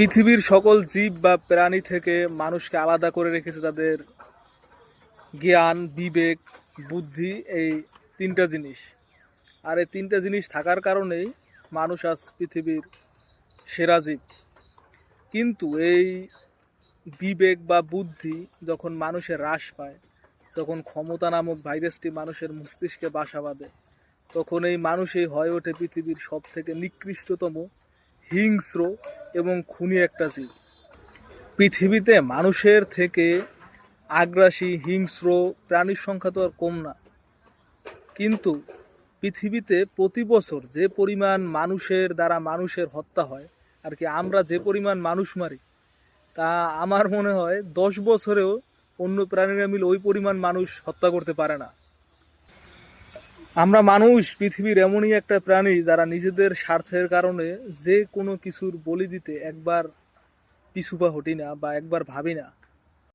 পৃথিবীর সকল জীব বা প্রাণী থেকে মানুষকে আলাদা করে রেখেছে তাদের জ্ঞান, বিবেক, বুদ্ধি, এই তিনটা জিনিস। আর এই তিনটা জিনিস থাকার কারণেই মানুষ আজ পৃথিবীর সেরা জীব। কিন্তু এই বিবেক বা বুদ্ধি যখন মানুষের হ্রাস পায়, যখন ক্ষমতা নামক ভাইরাসটি মানুষের মস্তিষ্কে বাসা বাঁধে, তখন এই মানুষই হয়ে ওঠে পৃথিবীর সব থেকে নিকৃষ্টতম, হিংস্র এবং খুনি একটা জীব। পৃথিবীতে মানুষের থেকে আগ্রাসী, হিংস্র প্রাণীর সংখ্যা তো আর কম না। কিন্তু পৃথিবীতে প্রতি বছর যে পরিমাণ মানুষের দ্বারা মানুষের হত্যা হয়, আর কি আমরা যে পরিমাণ মানুষ মারি, তা আমার মনে হয় 10 বছরেও অন্য প্রাণীরা মিলে ওই পরিমাণ মানুষ হত্যা করতে পারে না। আমরা মানুষ পৃথিবীর এমনই একটা প্রাণী যারা নিজেদের স্বার্থের কারণে যে কোনো কিছুর বলি দিতে একবার পিছুপা হটি না বা একবার ভাবি না।